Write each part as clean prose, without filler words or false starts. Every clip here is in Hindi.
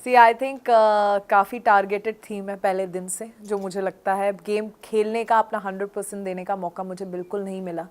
सी आई थिंक काफ़ी टारगेटेड थी मैं पहले दिन से, जो मुझे लगता है गेम खेलने का अपना 100% देने का मौका मुझे बिल्कुल नहीं मिला।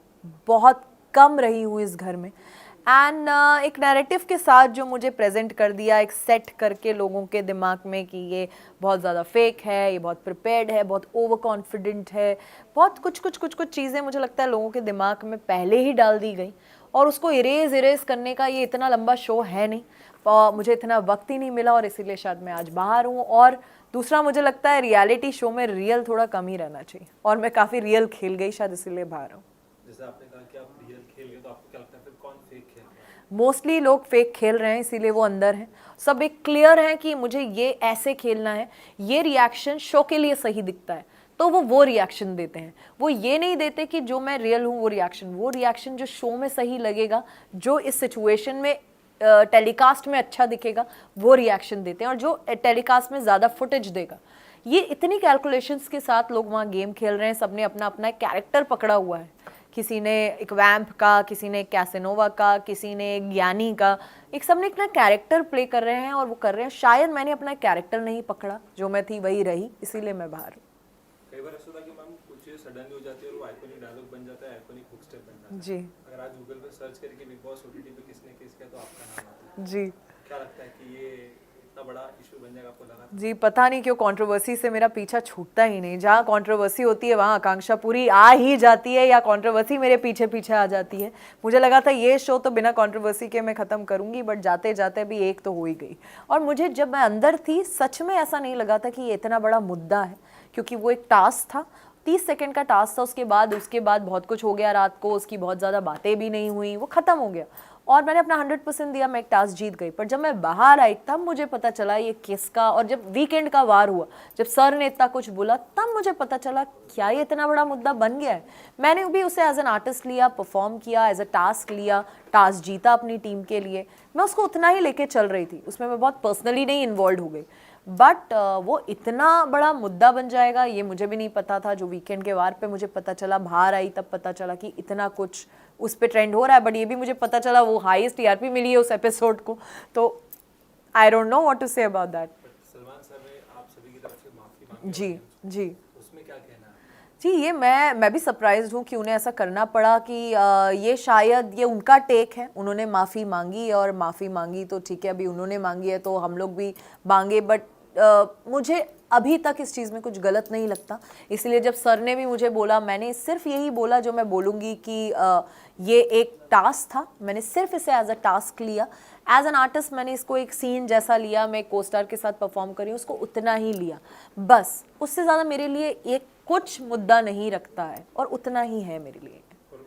बहुत कम रही हूँ इस घर में। एंड एक नैरेटिव के साथ जो मुझे प्रेजेंट कर दिया, एक सेट करके लोगों के दिमाग में कि ये बहुत ज़्यादा फेक है, ये बहुत प्रिपेयर्ड है, बहुत ओवर कॉन्फिडेंट है, बहुत कुछ चीज़ें मुझे लगता है लोगों के दिमाग में पहले ही डाल दी गई। और उसको इरेज करने का ये इतना लंबा शो है नहीं, मुझे इतना वक्त ही नहीं मिला, और इसीलिए शायद मैं आज बाहर हूँ। और दूसरा मुझे लगता है रियलिटी शो में रियल थोड़ा कम ही रहना चाहिए, और मैं काफ़ी रियल खेल गई शायद इसीलिए बाहर हूँ। जैसे आपने कहा कि आप रियल खेल गए, तो आपको क्या लगता है फिर कौन फेक खेल रहा है? मोस्टली लोग फेक खेल रहे हैं, इसीलिए वो अंदर हैं। सब एक क्लियर है कि मुझे ये ऐसे खेलना है, ये रिएक्शन शो के लिए सही दिखता है, तो वो रिएक्शन देते हैं। वो ये नहीं देते कि जो मैं रियल हूँ वो रिएक्शन जो शो में सही लगेगा, जो इस सिचुएशन में टेलीकास्ट में अच्छा दिखेगा, वो रिएक्शन देते हैं, और जो टेलीकास्ट में ज़्यादा फुटेज देगा। ये इतनी कैलकुलेशंस के साथ लोग वहाँ गेम खेल रहे हैं। सबने अपना अपना एक कैरेक्टर पकड़ा हुआ है, किसी ने एक वैम्प का, किसी ने एक कैसेनोवा का, किसी ने एक ज्ञानी का, एक सबने अपना कैरेक्टर प्ले कर रहे हैं और वो कर रहे हैं। शायद मैंने अपना कैरेक्टर नहीं पकड़ा, जो मैं थी वही रही, इसीलिए मैं बाहर हूँ। कई बार ऐसा होता है कि मैम कुछ चीज़ सडनली हो जाती है और वो आइकॉनिक डायलॉग बन जाता है, आइकॉनिक हुक स्टेप बन जाता है। जी अगर आज गूगल पे सर्च करके बिग बॉस ओटीटी पे किसने किस किया, तो आपका नाम आता है। जी क्या लगता है कि ये इतना बड़ा इशू बन जाएगा, आपको लगा था? जी, पता नहीं क्यों कंट्रोवर्सी से मेरा पीछा छूटता ही नहीं। जहाँ कंट्रोवर्सी होती है वहाँ आकांक्षा पूरी आ ही जाती है, या कंट्रोवर्सी मेरे पीछे पीछे आ जाती है। मुझे लगा था ये शो तो बिना कंट्रोवर्सी के मैं ख़त्म करूँगी, बट जाते जाते भी एक तो हो ही गई। और मुझे जब मैं अंदर थी सच में ऐसा नहीं लगा था कि ये इतना बड़ा मुद्दा है, क्योंकि वो एक टास्क था, 30 सेकंड का टास्क था। उसके बाद बहुत कुछ हो गया रात को, उसकी बहुत ज़्यादा बातें भी नहीं हुई, वो ख़त्म हो गया और मैंने अपना 100% दिया, मैं एक टास्क जीत गई। पर जब मैं बाहर आई तब मुझे पता चला ये किसका, और जब वीकेंड का वार हुआ, जब सर ने इतना कुछ बोला, तब मुझे पता चला क्या ये इतना बड़ा मुद्दा बन गया है। मैंने भी उसे एज एन आर्टिस्ट लिया, परफॉर्म किया, एज अ टास्क लिया, टास्क जीता अपनी टीम के लिए। मैं उसको उतना ही लेके चल रही थी, उसमें मैं बहुत पर्सनली नहीं इन्वॉल्व हो गई। बट वो इतना बड़ा मुद्दा बन जाएगा ये मुझे भी नहीं पता था। जो वीकेंड के वार पे मुझे पता चला, बाहर आई तब पता चला कि इतना कुछ उस पे ट्रेंड हो रहा है। बट ये भी मुझे पता चला वो हाईएस्ट टीआरपी मिली है उस एपिसोड को, तो I don't know what to say about that. Salman sir ने आप सभी की तरफ से माफी मांगी जी जी उसमें क्या कहना है? जी, ये मैं भी सरप्राइज्ड हूँ कि उन्हें ऐसा करना पड़ा, कि ये शायद ये उनका टेक है। उन्होंने माफ़ी मांगी, और माफ़ी मांगी तो ठीक है, अभी उन्होंने मांगी है तो हम लोग भी मांगे। बट मुझे अभी तक इस चीज़ में कुछ गलत नहीं लगता। इसलिए जब सर ने भी मुझे बोला, मैंने सिर्फ यही बोला जो मैं बोलूँगी कि ये एक टास्क था, मैंने सिर्फ इसे एज अ टास्क लिया। एज एन आर्टिस्ट मैंने इसको एक सीन जैसा लिया, मैं को स्टार के साथ परफॉर्म करी, उसको उतना ही लिया बस। उससे ज़्यादा मेरे लिए एक कुछ मुद्दा नहीं रखता है, और उतना ही है मेरे लिए। और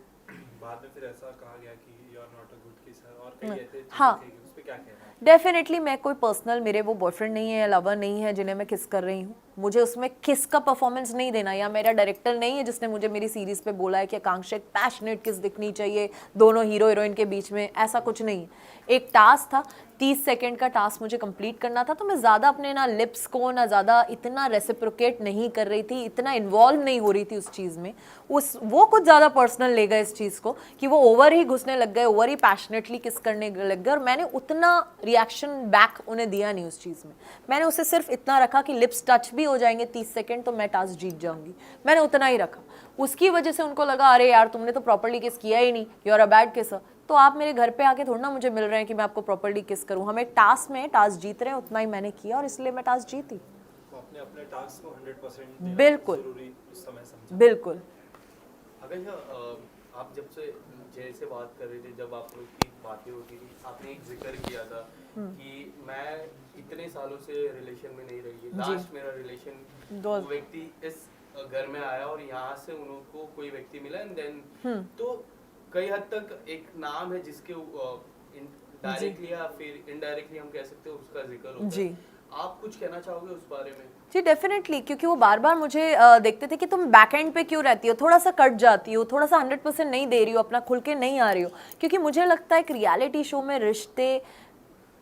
बाद में फिर ऐसा कहा गया कि you are not a good kisser, और कई ऐसे चीजें हाँ, थे, उस पे क्या कहना है? डेफिनेटली मैं कोई पर्सनल, मेरे वो बॉयफ्रेंड नहीं है या लवर नहीं है जिन्हें मैं किस कर रही हूँ। मुझे उसमें किस का परफॉर्मेंस नहीं देना, या मेरा डायरेक्टर नहीं है जिसने मुझे मेरी सीरीज पे बोला है कि आकांक्षा एक पैशनेट किस दिखनी चाहिए दोनों हीरो हीरोइन के बीच में, ऐसा कुछ नहीं। एक टास्क था, 30 सेकंड का टास्क मुझे कंप्लीट करना था, तो मैं ज़्यादा अपने ना लिप्स को ना ज़्यादा इतना रेसिप्रोकेट नहीं कर रही थी, इतना इन्वॉल्व नहीं हो रही थी उस चीज़ में। वो कुछ ज़्यादा पर्सनल ले गए इस चीज़ को, कि वो ओवर ही घुसने लग गए, ओवर ही पैशनेटली किस करने लग गए, और मैंने उतना रिएक्शन बैक उन्हें दिया नहीं उस चीज़ में। मैंने उसे सिर्फ इतना रखा कि लिप्स टच भी हो जाएंगे 30 सेकंड तो मैं टास्क जीत जाऊंगी, मैंने उतना ही रखा। उसकी वजह से उनको लगा अरे यार तुमने तो प्रॉपर्ली किस किया ही नहीं, you are a bad kisser. तो आप मेरे घर पे आके थोड़ा ना मुझे मिल रहे हैं कि मैं आपको प्रॉपर्ली किस करूं। हम एक टास्क में टास्क जीत रहे हैं, उतना ही मैंने किया, और इसलिए मैं टास्क जीती। तो आपने अपने टास्क को 100% देना बिल्कुल जरूरी उस समय समझा। बिल्कुल। अगर आप जब से जैसे बात कर रहे थे, जब आप लोग की बातें होती थी, आपने एक जिक्र किया था कि मैं इतने सालों से रिलेशन में नहीं रही, लास्ट मेरा रिलेशन वो व्यक्ति इस घर में आया और यहाँ से उनको कोई व्यक्ति मिला, एंड देन तो कई हद तक एक नाम है जिसके डायरेक्टली या फिर इनडायरेक्टली हम कह सकते हैं उसका जिक्र होता है। आप कुछ कहना चाहोगे उस बारे में? जी डेफिनेटली, क्योंकि वो बार बार मुझे देखते थे कि तुम बैक एंड पे क्यों रहती हो, थोड़ा सा कट जाती हो, थोड़ा सा 100% नहीं दे रही हो, अपना खुल के नहीं आ रही हो। क्योंकि मुझे लगता है एक रियलिटी शो में रिश्ते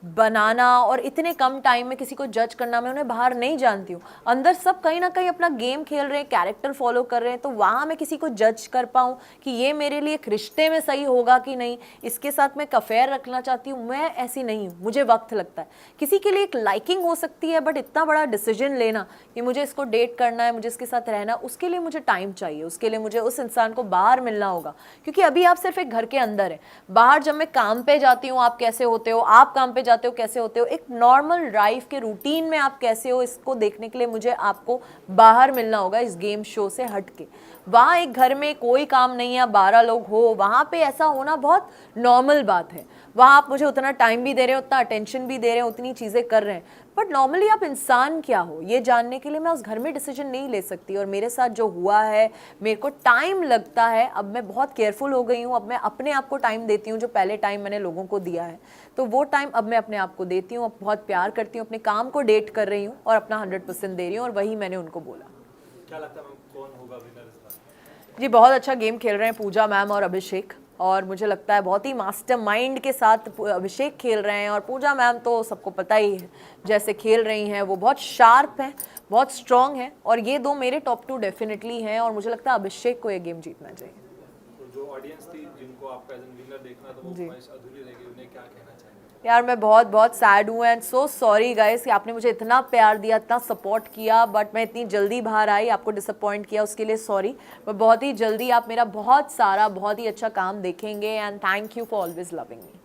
बनाना और इतने कम टाइम में किसी को जज करना, मैं उन्हें बाहर नहीं जानती हूँ। अंदर सब कहीं ना कहीं अपना गेम खेल रहे हैं, कैरेक्टर फॉलो कर रहे हैं, तो वहाँ मैं किसी को जज कर पाऊँ कि ये मेरे लिए एक रिश्ते में सही होगा कि नहीं, इसके साथ मैं अफेयर रखना चाहती हूँ, मैं ऐसी नहीं हूँ। मुझे वक्त लगता है। किसी के लिए एक लाइकिंग हो सकती है, बट इतना बड़ा डिसीजन लेना कि मुझे इसको डेट करना है, मुझे इसके साथ रहना, उसके लिए मुझे टाइम चाहिए, उसके लिए मुझे उस इंसान को बाहर मिलना होगा। क्योंकि अभी आप सिर्फ एक घर के अंदर है, बाहर जब मैं काम पे जाती हूँ आप कैसे होते हो, आप काम पे जाते हो कैसे होते हो, एक नॉर्मल लाइफ के रूटीन में आप कैसे हो, इसको देखने के लिए मुझे आपको बाहर मिलना होगा इस गेम शो से हट के। वहाँ एक घर में कोई काम नहीं है, 12 लोग हो, वहाँ पे ऐसा होना बहुत नॉर्मल बात है। वहाँ आप मुझे उतना टाइम भी दे रहे हो, उतना अटेंशन भी दे रहे हो, उतनी चीज़ें कर रहे हैं, बट नॉर्मली आप इंसान क्या हो ये जानने के लिए मैं उस घर में डिसीजन नहीं ले सकती। और मेरे साथ जो हुआ है, मेरे को टाइम लगता है, अब मैं बहुत केयरफुल हो गई हूँ, अब मैं अपने आप को टाइम देती हूँ, जो पहले टाइम मैंने लोगों को दिया है, तो वो टाइम अब मैं अपने आप को देती हूँ। अब बहुत प्यार करती हूँ, अपने काम को डेट कर रही हूँ और अपना 100% दे रही हूँ, और वही मैंने उनको बोला। क्या लगता है मैम कौन होगा विनर इस बार? जी बहुत अच्छा गेम खेल रहे हैं पूजा मैम और अभिषेक, और मुझे लगता है बहुत ही मास्टरमाइंड के साथ अभिषेक खेल रहे हैं, और पूजा मैम तो सबको पता ही है जैसे खेल रही हैं, वो बहुत शार्प हैं, बहुत स्ट्रॉन्ग हैं, और ये दो मेरे टॉप 2 डेफिनेटली हैं, और मुझे लगता है अभिषेक को ये गेम जीतना चाहिए। तो जो ऑडियंस थी जिनको आपका एज विनर देखना था वो ख्वाहिश अधूरी रह गई, उन्हें क्या कहना चाहेंगे? यार मैं बहुत बहुत सैड हूँ एंड सो सॉरी गाइस कि आपने मुझे इतना प्यार दिया, इतना सपोर्ट किया, बट मैं इतनी जल्दी बाहर आई, आपको डिसअपॉइंट किया, उसके लिए सॉरी। पर बहुत ही जल्दी आप मेरा बहुत सारा बहुत ही अच्छा काम देखेंगे, and thank you for always loving me.